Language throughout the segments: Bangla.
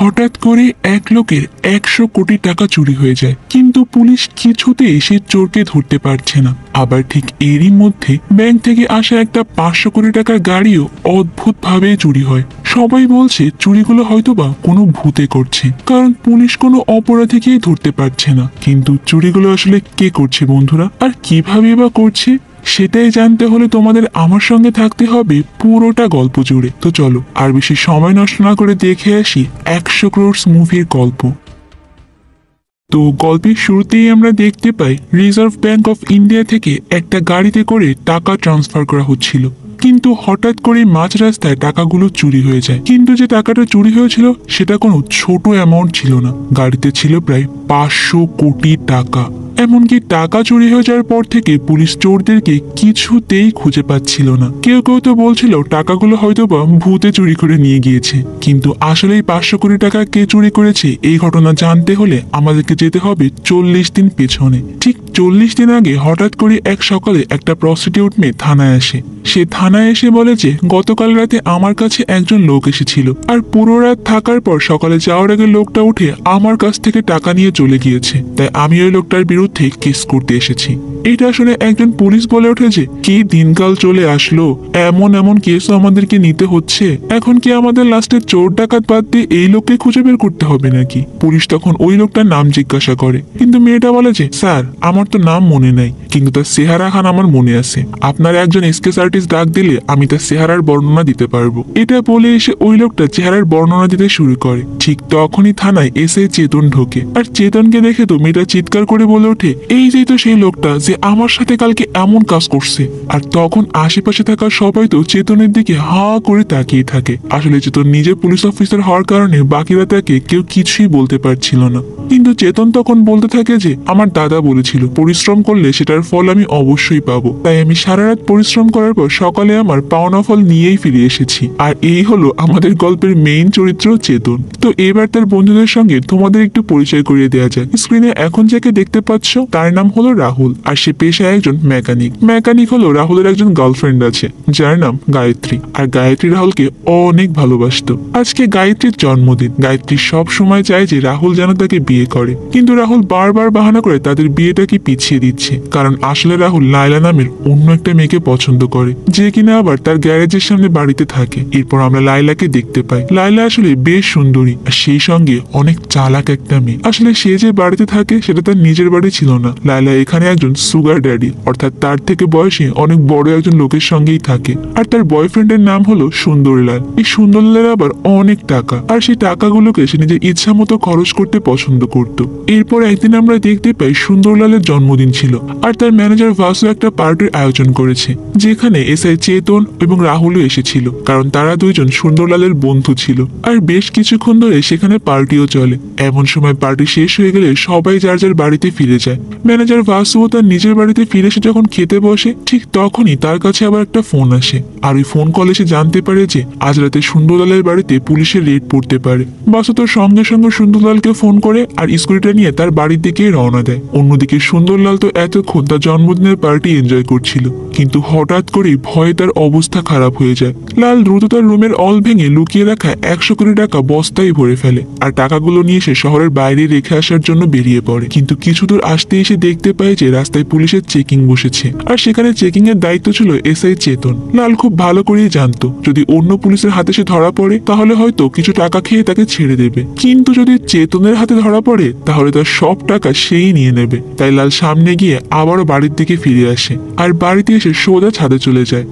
হঠাৎ করে এক লোকের 100 কোটি টাকা চুরি হয়ে যায়, কিন্তু পুলিশ কিছুতেই সে চোরকে ধরতে পারছে না। আবার ঠিক এরই মধ্যে ব্যাংক থেকে আসা একটা 500 কোটি টাকার গাড়িও অদ্ভুত ভাবে চুরি হয়। সবাই বলছে চুরিগুলো হয়তোবা কোনো ভূতে করছে, কারণ পুলিশ কোনো অপরাধীকেই ধরতে পারছে না। কিন্তু চুরিগুলো আসলে কে করছে বন্ধুরা, আর কিভাবে বা করছে সেটাই জানতে হলে তোমাদের আমার সঙ্গে থাকতে হবে পুরোটা গল্প জুড়ে। তো চলো আর বেশি সময় নষ্ট না করে দেখে আসি 100 ক্রোড়স মুভির গল্প। তো গল্পের শুরুতেই আমরা দেখতে পাই রিজার্ভ ব্যাংক অফ ইন্ডিয়া থেকে একটা গাড়িতে করে টাকা ট্রান্সফার করা হচ্ছিল, কিন্তু হঠাৎ করে মাঝ রাস্তায় টাকাগুলো চুরি হয়ে যায়। কিন্তু যে টাকাটা চুরি হয়েছিল সেটা কোনো ছোট অ্যামাউন্ট ছিল না, গাড়িতে ছিল প্রায় 500 কোটি টাকা। এমনকি টাকা চুরি হয়ে যাওয়ার পর থেকে পুলিশ চোরদেরকে কিছুতেই খুঁজে পাচ্ছিল না। কেউ কেউ তো বলছিল টাকাগুলো হয়তোবা ভূতে চুরি করে নিয়ে গিয়েছে, কিন্তু আসলে 500 কোটি টাকা কে চুরি করেছে এই ঘটনা জানতে হলে আমাদেরকে যেতে হবে 40 দিন পেছনে। ঠিক 40 দিন আগে হঠাৎ করে এক সকালে একটা প্রস্টিটিউট মেয়ে থানায় আসে। সে থানায় এসে বলে যে গতকাল রাতে আমার কাছে একজন লোক এসেছিল, আর পুরো রাত থাকার পর সকালে যাওয়ার আগে লোকটা উঠে আমার কাছ থেকে টাকা নিয়ে চলে গিয়েছে, তাই আমি ওই লোকটার বিরুদ্ধে কেস করতে এসেছি। এটা শুনে একজন পুলিশ বলে ওঠে যে কি দিনকাল চলে আসলো, এমন এমন কেসও আমাদেরকে নিতে হচ্ছে। এখন কি আমাদের লাস্টে চোর ডাকাত বাদ দিয়ে এই লোককে খুঁজে বের করতে হবে নাকি? পুলিশ তখন ওই লোকটার নাম জিজ্ঞাসা করে, কিন্তু মেয়েটা বলে যে স্যার আমার তো নাম মনে নাই, কিন্তু তার চেহারা খান আমার মনে আছে। আপনার একজন স্কেচ আর্টিস্ট ডাক দিলে আমি তার চেহারার বর্ণনা দিতে পারবো। এটা বলে এসে ওই লোকটা চেহারার বর্ণনা দিতে শুরু করে। ঠিক তখনই থানায় এসে চেতন ঢোকে, আর চেতনকে দেখে তো মেয়েটা চিৎকার করে বলে ওঠে এই যে তো সেই লোকটা যে আমার সাথে কালকে এমন কাজ করছে। আর তখন আশেপাশে থাকা সবাই তো চেতনের দিকে হা করে তাকিয়ে থাকে। আসলে চেতন নিজে পুলিশ অফিসার হওয়ার কারণে বাকিরা তাকে কেউ কিছুই বলতে পারছিল না, কিন্তু চেতন তখন বলতে থাকে যে আমার দাদা বলেছিল পরিশ্রম করলে সেটার ফল আমি অবশ্যই পাবো, তাই আমি সারা রাত পরিশ্রম করার পর সকালে আমার পাওনা ফল নিয়েই ফিরে এসেছি। আর এই হলো আমাদের গল্পের মেইন চরিত্র চেতন। তো এবার তার বন্ধুদের সঙ্গে তোমাদের একটু পরিচয় করিয়ে দেওয়া যায়। স্ক্রিনে এখন যাকে দেখতে পাচ্ছ তার নাম হলো রাহুল, আর সে পেশায় একজন মেকানিক হলো রাহুলের একজন গার্লফ্রেন্ড আছে যার নাম গায়ত্রী, আর গায়ত্রী রাহুলকে অনেক ভালোবাসতো। আজকে গায়ত্রীর জন্মদিন। গায়ত্রী সব সময় চায় যে রাহুল যেন তাকে বিয়ে করে, কিন্তু রাহুল বারবার বাহানা করে তাদের বিয়েটাকে পিছিয়ে দিচ্ছে, কারণ আসলে রাহুল লায়লা নামের অন্য একটা মেয়েকে পছন্দ করে, যে কিনা আবার তার গ্যারেজের সামনে বাড়িতে থাকে। এরপর আমরা লায়লাকে দেখতে পাই। লায়লা আসলে বেশ সুন্দরী, আর সেই সঙ্গে অনেক চালাক একটা মেয়ে। আসলে সে যে বাড়িতে থাকে সেটা তার নিজের বাড়ি ছিল না, লায়লা এখানে একজন সুগার ড্যাডি অর্থাৎ তার থেকে বয়সে অনেক বড় একজন লোকের সঙ্গেই থাকে, আর তার বয়ফ্রেন্ডের নাম হলো সুন্দরলাল। এই সুন্দরলাল আবার অনেক টাকা, আর সেই টাকাগুলোকে সে নিজের ইচ্ছা মতো খরচ করতে পছন্দ করত। এরপর একদিন আমরা দেখতে পাই সুন্দরলালের জন্মদিন ছিল, আর তার ম্যানেজার ভাসু একটা পার্টির আয়োজন করেছে, যেখানে এসআই চেতন এবং রাহুলও এসেছিল, কারণ তারা দুইজন সুন্দরলালের বন্ধু ছিল। আর বেশ কিছুক্ষণ ধরে সেখানে পার্টিও চলে। এমন সময় পার্টি শেষ হয়ে গেলে সবাই যার যার বাড়িতে ফিরে যায়। ম্যানেজার ভাসুও তার নিজের বাড়িতে ফিরে এসে যখন খেতে বসে, ঠিক তখনই তার কাছে আবার একটা ফোন আসে, আর ওই ফোন কলে সে জানতে পারে যে আজ রাতে সুন্দরলালের বাড়িতে পুলিশের রেড পড়তে পারে। বাসু তো সঙ্গে সঙ্গে সুন্দরলালকে ফোন করে আর স্কুটিটা নিয়ে তার বাড়ির দিকে রওনা দেয়। অন্যদিকে সুন্দরলাল তো এতক্ষণ তার জন্মদিনের পার্টি এনজয় করছিল, কিন্তু হঠাৎ করেই ভয়ে তার অবস্থা খারাপ হয়ে যায়। লাল দ্রুত তার রুমের অল ভেঙে লুকিয়ে রাখা 100 কোটি টাকা বস্তায় ভরে ফেলে, আর টাকাগুলো নিয়ে সে শহরের বাইরে রেখে আসার জন্য বেরিয়ে পড়ে। কিন্তু কিছু দূর আসতে এসে দেখতে পায় যে রাস্তায় পুলিশের চেকিং বসেছে, আর সেখানে চেকিং এর দায়িত্ব ছিল এসআই চেতন। লাল খুব ভালো করেই জানতো যদি অন্য পুলিশের হাতে সে ধরা পড়ে তাহলে হয়তো কিছু টাকা খেয়ে তাকে ছেড়ে দেবে, কিন্তু যদি চেতনের হাতে ধরা পড়ে তাহলে তার সব টাকা সেই নিয়ে নেবে। তাই লাল সামনে গিয়ে আবারও বাড়ির দিকে ফিরে আসে, আর বাড়িতে এসে সোজা ছাদে চলে যায়।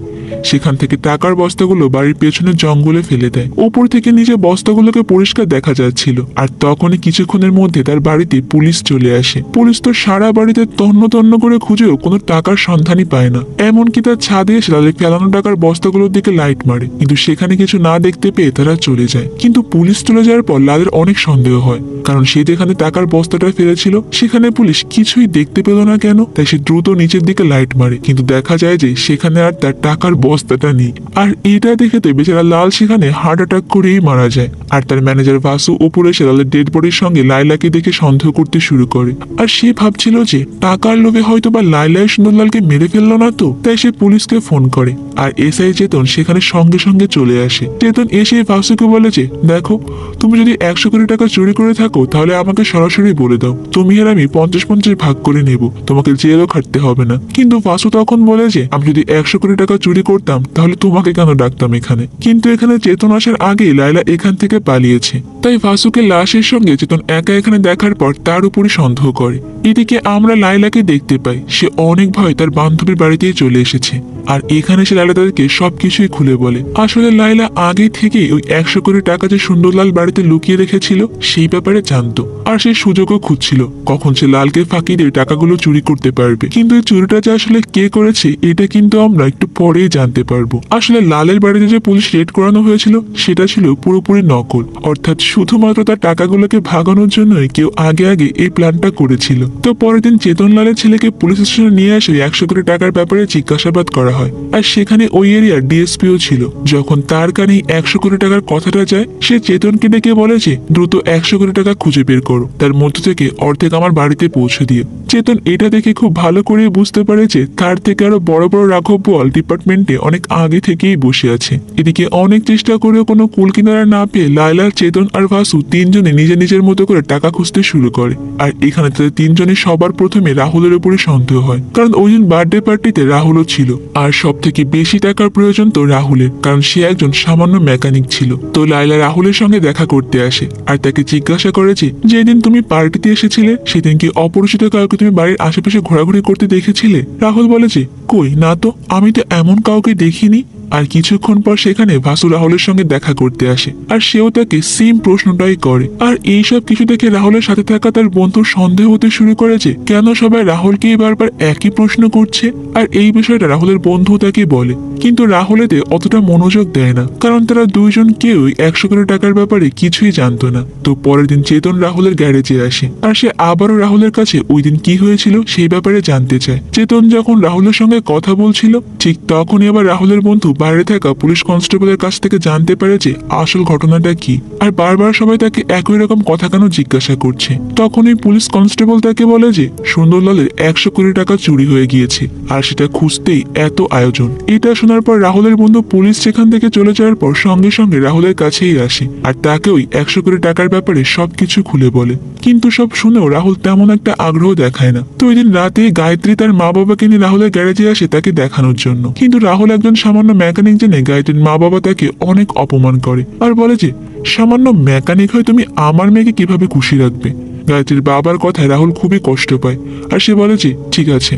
সেখান থেকে টাকার বস্তাগুলো বাড়ির পেছনে জঙ্গলে ফেলে দেয়। ওপর থেকে নিচে বস্তাগুলোকে পরিষ্কার দেখা যাচ্ছিল, আর তখনই কিছুক্ষণের মধ্যে তার বাড়িতে পুলিশ চলে আসে। পুলিশ তো সারা বাড়িতে তন্ন তন্ন করে খুঁজেও কোনো টাকার সন্ধানই পায় না। এমনকি তার ছাদে এসে লালের ফেলানো টাকার বস্তাগুলোর দিকে লাইট মারে, কিন্তু সেখানে কিছু না দেখতে পেয়ে তারা চলে যায়। কিন্তু পুলিশ চলে যাওয়ার পর লালের অনেক সন্দেহ হয়, কারণ সে যেখানে টাকার বস্তাটা ফেলেছিল সেখানে পুলিশ কিছুই দেখতে পেল না কেন। তাই সে দ্রুত নিচের দিকে লাইট মারে, কিন্তু দেখা যায় যে সেখানে আর তার টাকার বস্তাটা নেই। আর এটা দেখে তো বেচারা লাল সেখানে হার্ট অ্যাটাক করেই মারা যায়। আর তার ম্যানেজার ভাসু উপরে এসে লালের ডেড বডির সঙ্গে লাইলাকে দেখে সন্দেহ করতে শুরু করে। আর সে ভাবছিল যে টাকার লোভে হয়তো বা লাইলা সুন্দরলালকে মেরে ফেললো না তো, তাই সে পুলিশকে ফোন করে। আর এসআই চেতন সেখানে সঙ্গে সঙ্গে চলে আসে। চেতন এসে ভাসুকে বলে যে দেখো, তুমি যদি 100 কোটি টাকা চুরি করে থাকো তাহলে আমাকে সরাসরি বলে দাও, তুমি আর আমি 50-50 ভাগ করে নেব, তোমাকে জেলও খাটতে হবে না। কিন্তু ভাসু তখন বলে যে আমি যদি 100 কোটি টাকা চুরি করতাম তাহলে তোমাকে কেন ডাকতাম এখানে। কিন্তু এখানে চেতন আসার আগে লাইলা এখান থেকে পালিয়েছে। তাই ভাসুকে লাশের সঙ্গে চেতন একা এখানে দেখার পর তার উপরই সন্দেহ করে। এদিকে আমরা লাইলাকে দেখতে পাই, সে অনেক ভয় তার বান্ধবীর বাড়িতেই চলে এসেছে। আর এখানে সে লাইলা তাদেরকে সবকিছুই খুলে বলে। আসলে লাইলা আগে থেকেই ওই 100 কোটি টাকা যে সুন্দরলাল বাড়িতে লুকিয়ে রেখেছিল সেই ব্যাপারে জানতো। আর সে সুযোগও খুঁজছিল কখন সে লালকে ফাঁকি দিয়ে টাকাগুলো চুরি করতে পারবে। কিন্তু এই চুরিটা যে আসলে কে করেছে এটা কিন্তু আমরা একটু পরেই জানতে পারবো। আসলে লালের বাড়িতে যে পুলিশ রেড করানো হয়েছিল সেটা ছিল পুরোপুরি নকল, অর্থাৎ শুধুমাত্র তার টাকাগুলোকে ভাগানোর জন্যই কেউ আগে আগে এই প্ল্যানটা করেছিল। তো পরের দিন চেতন লালের ছেলেকে পুলিশ স্টেশনে নিয়ে এসে 100 কোটি টাকার ব্যাপারে জিজ্ঞাসাবাদ করা হয়। আর সেখানে ওই এরিয়ার ডিএসপিও ছিল। যখন তার কানে 100 কোটি টাকার কথাটা যায়, সে চেতনকে ডেকে বলে যে দ্রুত 100 কোটি টাকা খুঁজে বের করো, তার মধ্য থেকে অর্ধেক আমার বাড়িতে পৌঁছে দিও। চেতন এটা দেখে খুব ভালো করে বুঝতে পারে যে তার থেকে আরো বড় বড় রাঘব বোয়াল ডিপার্টমেন্টে অনেক আগে থেকেই বসে আছে। এদিকে অনেক চেষ্টা করেও কোনো কুল কিনারা না পেয়ে লায়লা, চেতন আর ভাসু তিনজনে নিজের নিজের মতো করে টাকা খুঁজতে শুরু করে। আর এখানে তাদের তিনজনের সবার প্রথমে রাহুলের উপরে সন্দেহ হয়, কারণ ওই দিন বার্থডে পার্টিতে রাহুলও ছিল। আর সব থেকে বেশি টাকার প্রয়োজন তো রাহুলের, কারণ সে একজন সামান্য মেকানিক ছিল। তো লায়লা রাহুলের সঙ্গে দেখা করতে আসে আর তাকে জিজ্ঞাসা করে যে যেদিন তুমি পার্টিতে এসেছিলে সেদিন কি অপরিচিত কাউকে তুমি বাড়ির আশেপাশে ঘোরাঘুরি করতে দেখেছিলে? রাহুল বলে যে কই না তো, আমি তো এমন কাউকে দেখিনি। আর কিছুক্ষণ পর সেখানে ভাসু রাহুলের সঙ্গে দেখা করতে আসে আর সেও তাকে সেম প্রশ্নটাই করে। আর এইসব কিছু দেখে রাহুলের সাথে থাকা তার বন্ধুর সন্দেহ হতে শুরু করেছে কেন সবাই রাহুলকে বারবার একই প্রশ্ন করছে। আর এই বিষয়টা রাহুলের বন্ধু তাকে বলে, কিন্তু রাহুল এতে অতটা মনোযোগ দেয় না, কারণ তারা দুইজন কেউই 100 কোটি টাকার ব্যাপারে কিছুই জানতো না। তো পরের দিন চেতন রাহুলের গ্যারেজে আসে আর সে আবারও রাহুলের কাছে ওই দিন কি হয়েছিল সেই ব্যাপারে জানতে চায়। চেতন যখন রাহুলের সঙ্গে কথা বলছিল ঠিক তখনই আবার রাহুলের বন্ধু বাইরে থাকা পুলিশ কনস্টেবলের কাছ থেকে জানতে পারে যে আসল ঘটনাটা কি। আর বারবার সবাই তাকে একই রকম কথা কেন জিজ্ঞাসা করছে। তখনই পুলিশ কনস্টেবল তাকে বলে যে সুন্দরলালের 100 কোটি টাকা চুরি হয়ে গিয়েছে আর সেটা খুঁজতেই এত আয়োজন। এটা শোনার পর রাহুলের বন্ধু পুলিশ সেখান থেকে চলে যাওয়ার পর সঙ্গে সঙ্গে রাহুলের কাছেই আসে আর তাকে ওই 100 কোটি টাকার ব্যাপারে সবকিছু খুলে বলে। কিন্তু সব শুনেও রাহুল তেমন একটা আগ্রহ দেখায় না। তো ওই দিন রাতে গায়ত্রী তার মা বাবাকে নিয়ে রাহুলের গ্যারেজে আসে তাকে দেখানোর জন্য, কিন্তু রাহুল একজন সামান্য মেকানিক জেনে গায়ত্রীর মা বাবা তাকে অনেক অপমান করে আর বলে যে সামান্য মেকানিক হয়ে তুমি আমার মেয়েকে কিভাবে খুশি রাখবে। গায়ত্রীর বাবার কথায় রাহুল খুবই কষ্ট পায় আর সে বলে যে ঠিক আছে,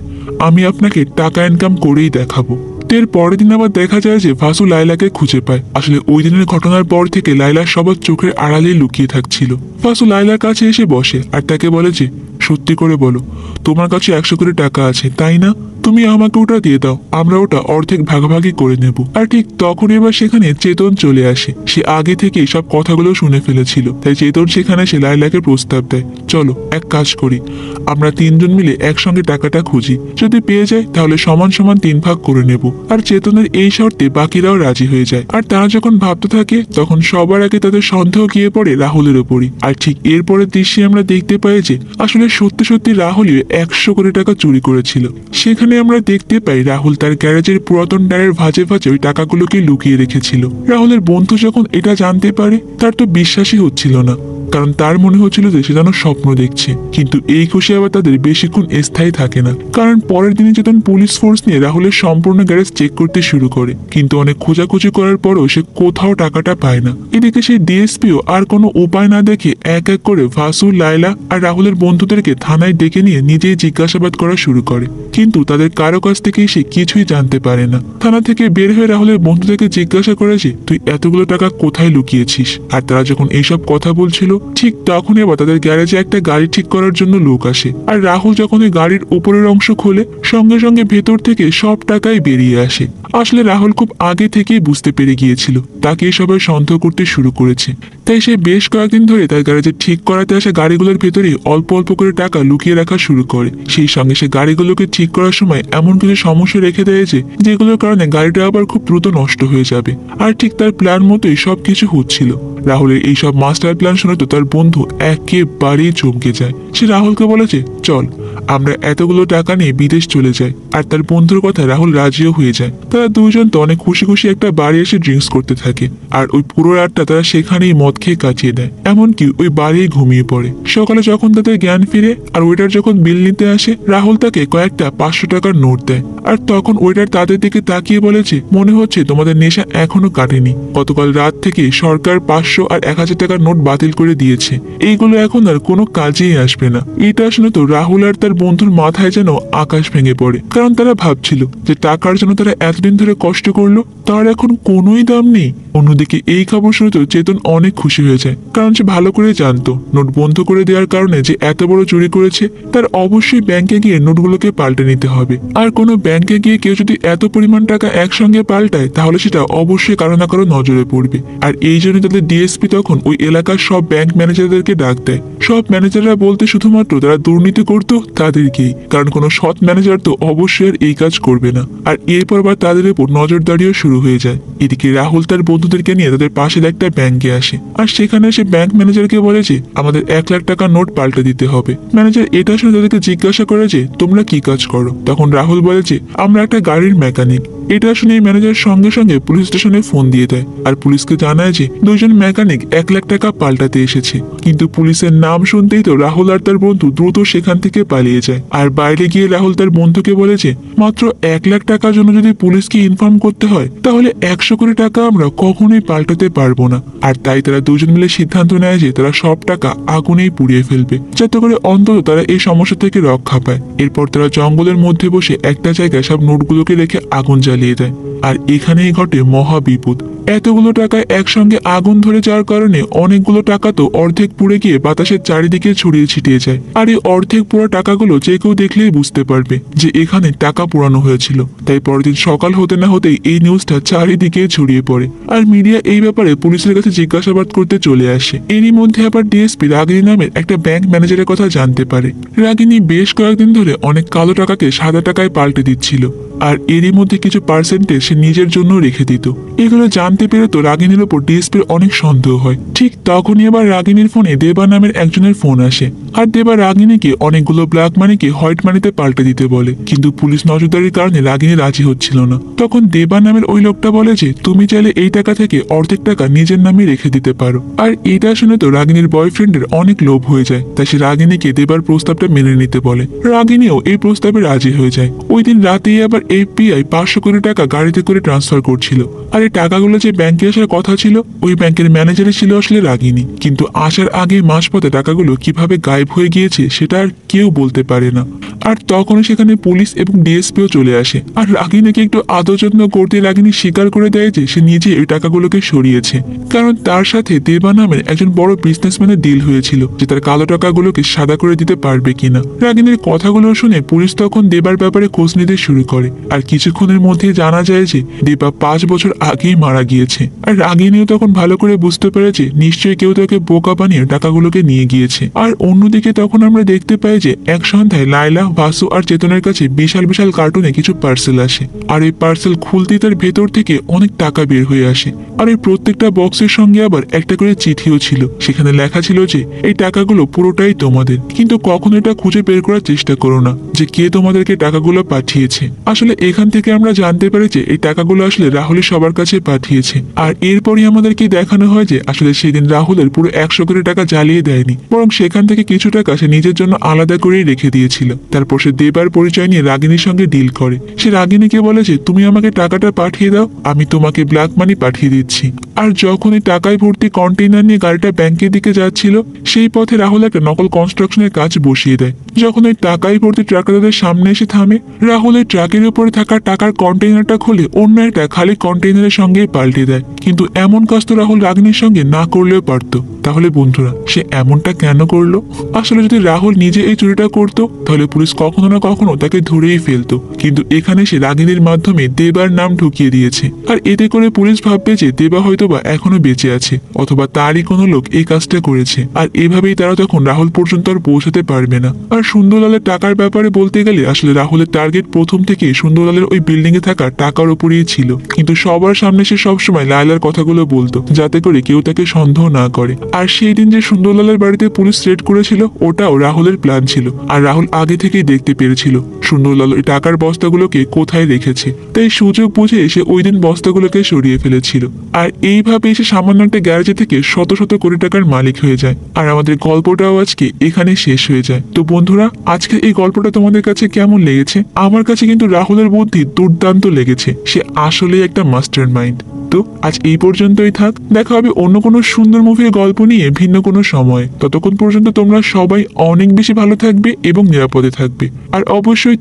আমি আপনাকে টাকা ইনকাম করেই দেখাবো। এর পরের দিন আবার দেখা যায় যে ভাসু লাইলাকে খুঁজে পায়। আসলে ওই দিনের ঘটনার পর থেকে লাইলা সবার চোখের আড়ালেই লুকিয়ে থাকছিল। ভাসু লাইলার কাছে এসে বসে আর তাকে বলে যে সত্যি করে বলো, তোমার কাছে 100 কোটি টাকা আছে তাই না? তুমি আমাকে ওটা দিয়ে দাও, আমরা ওটা অর্ধেক ভাগাভাগি করে নেব। আর ঠিক তখন এবার সেখানে চেতন চলে আসে। সে আগে থেকে সব কথাগুলো শুনে ফেলেছিল, তাই চেতন সেখানে এসে লাইলাকে প্রস্তাব দেয়, চলো এক কাজ করি, আমরা তিনজন মিলে একসঙ্গে টাকাটা খুঁজি, যদি পেয়ে যাই তাহলে সমান সমান 3 ভাগ করে নেব। আর চেতনের এই শর্তে বাকিরাও রাজি হয়ে যায়। আর তারা যখন ভাবতে থাকে তখন সবার আগে তাদের সন্দেহ গিয়ে পড়ে রাহুলের ওপরই। আর ঠিক এরপরের দৃশ্যে আমরা দেখতে পাই যে আসলে সত্যি সত্যি রাহুলই 100 কোটি টাকা চুরি করেছিল। সেখানে আমরা দেখতে পাই রাহুল তার গ্যারেজের পুরাতন টায়ারের ভাঁজে ভাঁজে ওই টাকাগুলোকে লুকিয়ে রেখেছিল। রাহুলের বন্ধু যখন এটা জানতে পারে তার তো বিশ্বাসই হচ্ছিল না, কারণ তার মনে হচ্ছিল যে সে যেন স্বপ্ন দেখছে। কিন্তু এই খুশি আবার তাদের বেশিক্ষণ স্থায়ী থাকে না, কারণ পরের দিনে যখন পুলিশ ফোর্স নিয়ে রাহুলের সম্পূর্ণ গ্যারেজ চেক করতে শুরু করে, কিন্তু অনেক খোঁজাখুঁজি করার পরও সে কোথাও টাকাটা পায় না। এদিকে সেই ডিএসপিও আর কোনো উপায় না দেখে এক এক করে ভাসু, লায়লা আর রাহুলের বন্ধুদেরকে থানায় ডেকে নিয়ে নিজেই জিজ্ঞাসাবাদ করা শুরু করে, কিন্তু তাদের কারো কাছ থেকে সে কিছুই জানতে পারে না। থানা থেকে বের হয়ে রাহুলের বন্ধুদেরকে জিজ্ঞাসা করে যে তুই এতগুলো টাকা কোথায় লুকিয়েছিস। আর তারা যখন এইসব কথা বলছিল ঠিক তখনই আবার তাদের গ্যারেজে একটা গাড়ি ঠিক করার জন্য লোক আসে। আর রাহুল যখন ওই গাড়ির উপরের অংশ খোলে, সঙ্গে সঙ্গে ভেতর থেকে সব টাকাই বেরিয়ে আসে। আসলে রাহুল খুব আগে থেকেই বুঝতে পেরে গিয়েছিল তাকে সবাই সন্দেহ করতে শুরু করেছে, তাই সে বেশ কয়েকদিন ধরে তার গ্যারেজে ঠিক করাতে আসা গাড়িগুলোর ভেতরে অল্প অল্প করে টাকা লুকিয়ে রাখা শুরু করে। সেই সঙ্গে সে গাড়িগুলোকে ঠিক করার সময় এমন কিছু সমস্যা রেখে দেয় যেগুলোর কারণে গাড়িটা আবার খুব দ্রুত নষ্ট হয়ে যাবে। আর ঠিক তার প্ল্যান মতোই সবকিছু হচ্ছিল। রাহুলের এইসব মাস্টার প্ল্যান শুনে তো তার বন্ধু একেবারেই চমকে যায়। সে রাহুলকে বলেছে, চল আমরা এতগুলো টাকা নিয়ে বিদেশ চলে যাই। আর তার বন্ধুর কথা রাহুল রাজিও হয়ে যায়। তারা দুইজন তো অনেক খুশি খুশি একটা বাড়ি এসে ড্রিঙ্কস করতে থাকে। আর ওই পুরো রাতটা তারা সেখানেই মদ খেয়ে কাটিয়ে দেয়, এমনকি ওই বাড়িই ঘুমিয়ে পড়ে। সকালে যখন তাদের জ্ঞান ফিরে আর ওয়েটার যখন বিল নিতে আসে, রাহুল তাকে কয়েকটা 500 টাকার নোট দেয়। আর তখন ওয়েটার তাদের দিকে তাকিয়ে বলেছে, মনে হচ্ছে তোমাদের নেশা এখনো কাটেনি। গতকাল রাত থেকে সরকার 500 আর 1000 টাকার নোট বাতিল করে দিয়েছে, এইগুলো এখন আর কোনো কাজেই আসবে না। এটা শুনে তো রাহুল আর তার বন্ধুর মাথায় যেন আকাশ ভেঙে পড়ে, কারণ তারা ভাবছিল যে টাকার জন্য তারা এতদিন ধরে কষ্ট করলো তার এখন কোনোই দাম নেই। অন্যদিকে এই খবর শুনে তো চেতন অনেক খুশি হয়ে যায়, কারণ সে ভালো করে জানতো নোট বন্ধ করে দেওয়ার কারণে যে এত বড় চুরি করেছে তার অবশ্যই ব্যাংকে গিয়ে নোটগুলোকে পাল্টে নিতে হবে। আর কোনো ব্যাংকে গিয়ে কেউ যদি এত পরিমাণ টাকা একসঙ্গে পাল্টায় তাহলে সেটা অবশ্যই কারো না কারো নজরে পড়বে। আর এই জন্য তাদের ডিএসপি তখন ওই এলাকার সব ব্যাংক ম্যানেজারদেরকে ডাক দেয়। সব ম্যানেজাররা বলতে শুধুমাত্র তারা দুর্নীতি করতো তাদেরকেই, কারণ কোনো সৎ ম্যানেজার তো অবশ্যই আর এই কাজ করবে না। আর এরপর আবার তাদের উপর নজরদারিও শুরু হয়ে যায়। এদিকে রাহুল তার বন্ধুদেরকে নিয়ে তাদের পাশের একটা ব্যাংকে আসে। আর সেখানে সে ব্যাংক ম্যানেজারকে বলে যে আমাদের 1 লাখ টাকা নোট পাল্টে দিতে হবে। ম্যানেজার এটা শুনে তাদেরকে জিজ্ঞাসা করে যে তোমরা কি কাজ করো। তখন রাহুল বলে যে আমরা একটা গাড়ির মেকানিক। এটা শুনে ম্যানেজার সঙ্গে সঙ্গে পুলিশ স্টেশনে ফোন দিয়ে দেয় আর পুলিশকে জানায় যে দুইজন মেকানিক 1 লাখ টাকা পাল্টাতে এসেছে। কিন্তু পুলিশের নাম শুনতেই তো রাহুল আর তার বন্ধু দ্রুত সেখান থেকে পালিয়ে যায়। আর বাইরে গিয়ে রাহুল তার বন্ধুকে বলে যে মাত্র 1 লাখ টাকার জন্য যদি পুলিশকে ইনফর্ম করতে হয় তাহলে 100 কোটি টাকা আমরা কখনোই পাল্টাতে পারবো না। আর তাই তারা দুজন মিলে সিদ্ধান্ত নেয় যে তারা সব টাকা আগুনেই পুড়িয়ে ফেলবে, যাতে করে অন্তত তারা এই সমস্যা থেকে রক্ষা পায়। এরপর তারা জঙ্গলের মধ্যে বসে একটা জায়গায় সব নোটগুলোকে রেখে আগুন জ্বালিয়ে দেয়। আর এখানেই ঘটে মহা বিপদ। এতগুলো টাকায় একসঙ্গে আগুন ধরে যাওয়ার কারণে অনেকগুলো টাকা তো অর্ধেক পুড়ে গিয়ে বাতাসের চারিদিকে ছড়িয়ে ছিটিয়ে যায়। আর এই অর্ধেক পুরো টাকাগুলো যে কেউ দেখলেই বুঝতে পারবে যে এখানে টাকা পোড়ানো হয়েছিল। তাই পরের দিন সকাল হতে না হতেই এই নিউজটা চারিদিকে ছড়িয়ে পড়ে। আর মিডিয়া এই ব্যাপারে পুলিশের কাছে জিজ্ঞাসাবাদ করতে চলে আসে। এরই মধ্যে আবার ডিএসপি রাগিনী নামের একটা ব্যাংক ম্যানেজারের কথা জানতে পারে। রাগিনী বেশ কয়েকদিন ধরে অনেক কালো টাকাকে সাদা টাকায় পাল্টে দিচ্ছিল, আর এরই মধ্যে কিছু পার্সেন্টেজ সে নিজের জন্য রেখে দিত। এগুলো জানতে পেরে তো রাগিনীর উপর ডিএসপির অনেক সন্দেহ হয়। ঠিক তখনই আবার রাগিনীর ফোনে দেবা নামের একজনের ফোন আসে। আর দেবা রাগিনীকে অনেকগুলো ব্ল্যাক মানিকে হোয়াইট মানিতে পাল্টে দিতে বলে, কিন্তু পুলিশ নজরদারির কারণে রাগিনী রাজি হচ্ছিল না। তখন দেবা নামের ওই লোকটা বলে যে তুমি চাইলে এই টাকা থেকে অর্ধেক টাকা নিজের নামে রেখে দিতে পারো। আর এটা শুনে তো রাগিনীর বয়ফ্রেন্ডের অনেক লোভ হয়ে যায়, তাই সে রাগিনীকে দেবার প্রস্তাবটা মেনে নিতে বলে। রাগিনীও এই প্রস্তাবে রাজি হয়ে যায়। ওই দিন রাতেই আবার এফবিআই 500 কোটি টাকা গাড়িতে করে ট্রান্সফার করছিল। আর এই টাকাগুলো যে ব্যাংকে আসার কথা ছিল ওই ব্যাংকের ম্যানেজারই ছিল আসলে রাগিনী। কিন্তু আসার আগে মাঝপথে টাকাগুলো কিভাবে গায়েব হয়ে গিয়েছে সেটা আর কেউ বলতে পারে না। আর তখনই সেখানে পুলিশ এবং ডিএসপিও চলে আসে। আর রাগিনীকে একটু আদর যত্ন করতে রাগিনী স্বীকার করে দেয় যে সে নিজে ওই টাকাগুলোকে সরিয়েছে, কারণ তার সাথে দেবা নামের একজন বড় বিজনেসম্যানের ডিল হয়েছিল যে তার কালো টাকাগুলোকে সাদা করে দিতে পারবে কিনা। রাগিনীর কথাগুলো শুনে পুলিশ তখন দেবার ব্যাপারে খোঁজ নিতে শুরু করে। আর কিছুক্ষণের মধ্যে জানা যায় যে দেবা 5 বছর আগেই মারা গিয়েছে। আর রাগিনীও তখন ভালো করে বুঝতে পেরেছে নিশ্চয়ই কেউ তাকে বোকা বানিয়ে টাকাগুলোকে নিয়ে গিয়েছে। আর অন্যদিকে তখন আমরা দেখতে পাই যে এক সন্ধ্যায় লাইলা, বাসু আর চেতনের কাছে বিশাল বিশাল কার্টুনে কিছু পার্সেল আসে। আর এই পার্সেল খুলতেই তার ভেতর থেকে অনেক টাকা বের হয়ে আসে। আর এই প্রত্যেকটা বক্সের সঙ্গে আবার একটা করে চিঠিও ছিল। সেখানে লেখা ছিল যে এই টাকাগুলো পুরোটাই তোমাদের, কিন্তু কখনো এটা খুঁজে বের করার চেষ্টা করো না যে কে তোমাদেরকে টাকাগুলো পাঠিয়েছে। আসলে এখান থেকে আমরা জানতে পারি যে এই টাকাগুলো আসলে রাহুলের সবার কাছে পাঠিয়েছে। আর এরপরই আমাদেরকে দেখানো হয় যে আসলে সেদিন রাহুলের পুরো 100 কোটি টাকা জ্বালিয়ে দেয়নি, বরং সেখান থেকে কিছু কিছু টাকা সে নিজের জন্য আলাদা করেই রেখে দিয়েছিল। তারপর সে দেবার পরিচয় নিয়ে রাগিনীর সঙ্গে ডিল করে। সে রাগিনীকে বলে যে তুমি আমাকে টাকাটা পাঠিয়ে দাও, আমি তোমাকে ব্ল্যাক মানি পাঠিয়ে দিচ্ছি। আর যখন এই টাকায় ভর্তি কন্টেইনার নিয়ে গাড়িটা ব্যাংকের দিকে যাচ্ছিল, সেই পথে রাহুল একটা নকল কনস্ট্রাকশনের কাজ বসিয়ে দেয়। যখন ওই টাকায় ভর্তি ট্রাকটা তাদের সামনে এসে থামে, রাহুলের ট্রাকের উপরে থাকা টাকার কন্টেইনারটা খুলে অন্য একটা খালি কন্টেইনারের সঙ্গে পাল্টে দেয়। কিন্তু এমন কাজ তো রাহুল রাগিনীর সঙ্গে না করলেও পারতো। তাহলে বন্ধুরা, সে এমনটা কেন করলো? আসলে যদি রাহুল নিজে এই চুরিটা করতো তাহলে পুলিশ কখনো না কখনো তাকে ধরেই ফেলতো। কিন্তু এখানে সে রাগিনীর মাধ্যমে দেবার নাম ঢুকিয়ে দিয়েছে। আর এতে করে পুলিশ ভাববে যে দেবা হয়তোবা এখনো বেঁচে আছে, অথবা তারই কোনো লোক এই কাজটা করেছে। আর এভাবেই তারা তখন রাহুল পর্যন্ত আর পৌঁছাতে পারবে না। আর সুন্দরলালের টাকার ব্যাপারে বলতে গেলে আসলে রাহুলের টার্গেট প্রথম থেকে সুন্দরলালের ওই বিল্ডিং এ থাকা টাকার উপরেই ছিল। কিন্তু সবার সামনে সে সবসময় লায়লার কথাগুলো বলতো, যাতে করে কেউ তাকে সন্দেহ না করে। আর সেই দিন যে সুন্দরলালের বাড়িতে পুলিশ রেড করেছিল, ওটাও রাহুলের প্ল্যান ছিল। আর রাহুল আগে থেকেই দেখতে পেরেছিল সুন্দরলাল ওই টাকার বস্তাগুলোকে কোথায় রেখেছে। তাই সুযোগ বুঝে এসে ওই দিন বস্তাগুলোকে সরিয়ে ফেলেছিল। আর এইভাবে এসে সামান্য একটা গ্যারেজে থেকে শত শত কোটি টাকার মালিক হয়ে যায়। আর আমাদের গল্পটাও আজকে এখানে শেষ হয়ে যায়। তো বন্ধুরা, আজকে এই গল্পটা তোমাদের কাছে কেমন লেগেছে? আমার কাছে কিন্তু রাহুলের বুদ্ধি দুর্দান্ত লেগেছে। সে আসলেই একটা মাস্টার মাইন্ড। তো আজ এই পর্যন্তই থাক। দেখা হবে অন্য কোনো সুন্দর মুভির গল্প নিয়ে ভিন্ন কোনো সময়। ততক্ষণ পর্যন্ত তোমরা সবাই অনেক বেশি ভালো থাকবে এবং নিরাপদে থাকবে। আর অবশ্যই